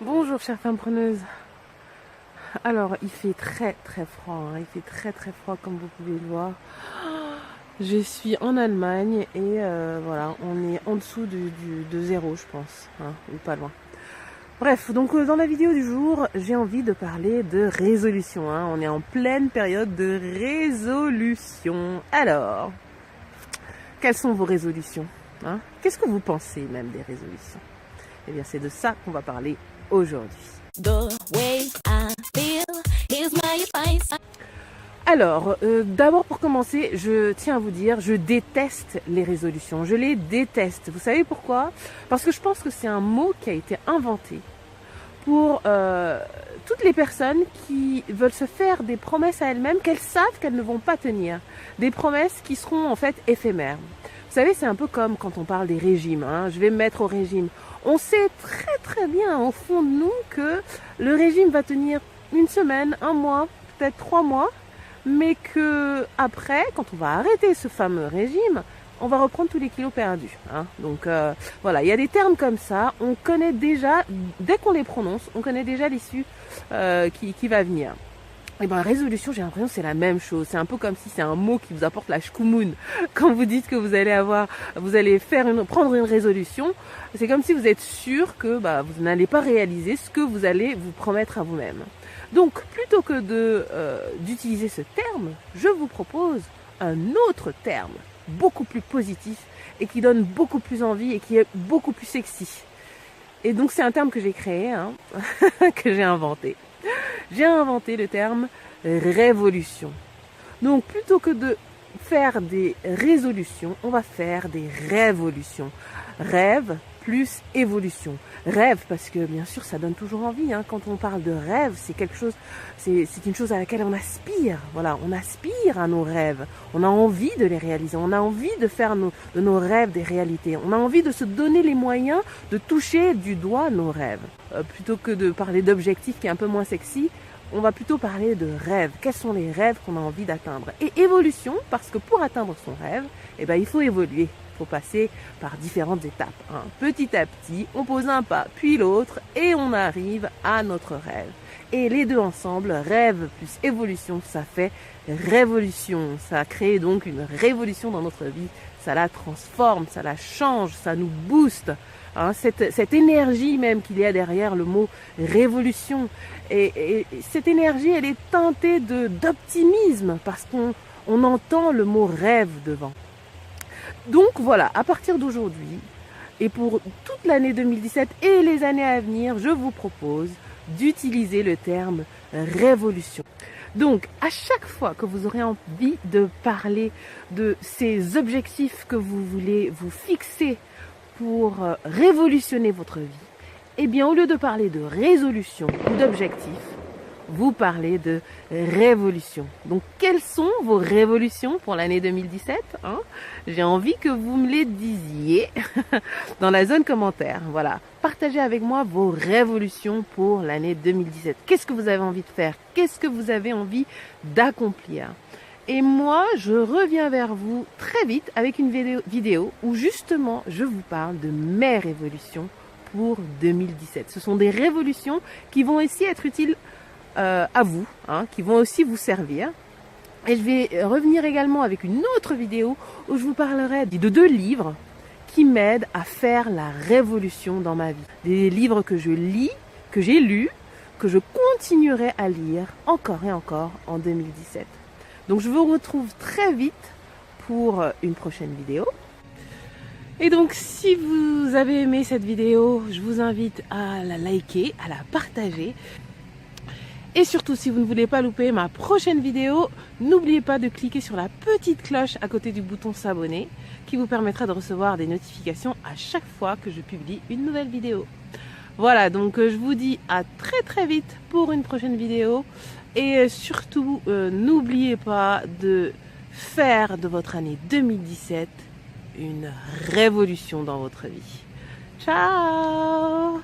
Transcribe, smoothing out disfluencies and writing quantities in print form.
Bonjour chère femme preneuse. Alors il fait très très froid, hein. Il fait très très froid comme vous pouvez le voir. Je suis en Allemagne et voilà, on est en dessous de zéro je pense, hein, ou pas loin. Bref, donc dans la vidéo du jour, j'ai envie de parler de résolution, hein. On est en pleine période de résolution. Alors, quelles sont vos résolutions, hein? Qu'est-ce que vous pensez même des résolutions? Eh bien c'est de ça qu'on va parler aujourd'hui. Alors, d'abord pour commencer, je tiens à vous dire, je déteste les résolutions. Je les déteste. Vous savez pourquoi? Parce que je pense que c'est un mot qui a été inventé pour toutes les personnes qui veulent se faire des promesses à elles-mêmes qu'elles savent qu'elles ne vont pas tenir. Des promesses qui seront en fait éphémères. Vous savez, c'est un peu comme quand on parle des régimes, hein. Je vais me mettre au régime. On sait très très bien au fond de nous que le régime va tenir une semaine, un mois, peut-être 3 mois, mais que après, quand on va arrêter ce fameux régime, on va reprendre tous les kilos perdus, hein. Donc voilà, il y a des termes comme ça, on connaît déjà, dès qu'on les prononce, on connaît déjà l'issue qui va venir. Et bien, résolution, j'ai l'impression que c'est la même chose. C'est un peu comme si c'est un mot qui vous apporte la shkumoun. Quand vous dites que vous allez prendre une résolution, c'est comme si vous êtes sûr que vous n'allez pas réaliser ce que vous allez vous promettre à vous-même. Donc, plutôt que d'utiliser ce terme, je vous propose un autre terme, beaucoup plus positif et qui donne beaucoup plus envie et qui est beaucoup plus sexy. Et donc, c'est un terme que j'ai créé, hein, que j'ai inventé. J'ai inventé le terme révolution. Donc plutôt que de faire des résolutions, on va faire des révolutions. Rêve plus évolution. Rêve parce que bien sûr ça donne toujours envie, hein. Quand on parle de rêve, c'est quelque chose, c'est une chose à laquelle on aspire. Voilà, on aspire à nos rêves. On a envie de les réaliser. On a envie de faire de nos rêves des réalités. On a envie de se donner les moyens de toucher du doigt nos rêves. Plutôt que de parler d'objectifs qui est un peu moins sexy, on va plutôt parler de rêves. Quels sont les rêves qu'on a envie d'atteindre? Et évolution, parce que pour atteindre son rêve, il faut évoluer. Il faut passer par différentes étapes, hein. Petit à petit, on pose un pas, puis l'autre, et on arrive à notre rêve. Et les deux ensemble, rêve plus évolution, ça fait révolution. Ça crée donc une révolution dans notre vie. Ça la transforme, ça la change, ça nous booste. Hein, cette énergie même qu'il y a derrière le mot révolution. Et cette énergie, elle est teintée d'optimisme parce qu'on entend le mot rêve devant. Donc voilà, à partir d'aujourd'hui et pour toute l'année 2017 et les années à venir, je vous propose d'utiliser le terme révolution. Donc, à chaque fois que vous aurez envie de parler de ces objectifs que vous voulez vous fixer pour révolutionner votre vie, eh bien, au lieu de parler de résolution ou d'objectifs, vous parlez de révolution. Donc, quelles sont vos révolutions pour l'année 2017, hein? J'ai envie que vous me les disiez dans la zone commentaire. Voilà, partagez avec moi vos révolutions pour l'année 2017. Qu'est-ce que vous avez envie de faire? Qu'est-ce que vous avez envie d'accomplir? Et moi, je reviens vers vous très vite avec une vidéo où justement, je vous parle de mes révolutions pour 2017. Ce sont des révolutions qui vont aussi être utiles à vous, hein, qui vont aussi vous servir. Et je vais revenir également avec une autre vidéo où je vous parlerai de 2 livres qui m'aident à faire la révolution dans ma vie. Des livres que je lis, que j'ai lus, que je continuerai à lire encore et encore en 2017. Donc je vous retrouve très vite pour une prochaine vidéo. Et donc si vous avez aimé cette vidéo, je vous invite à la liker, à la partager. Et surtout, si vous ne voulez pas louper ma prochaine vidéo, n'oubliez pas de cliquer sur la petite cloche à côté du bouton s'abonner qui vous permettra de recevoir des notifications à chaque fois que je publie une nouvelle vidéo. Voilà, donc je vous dis à très très vite pour une prochaine vidéo. Et surtout, n'oubliez pas de faire de votre année 2017 une révolution dans votre vie. Ciao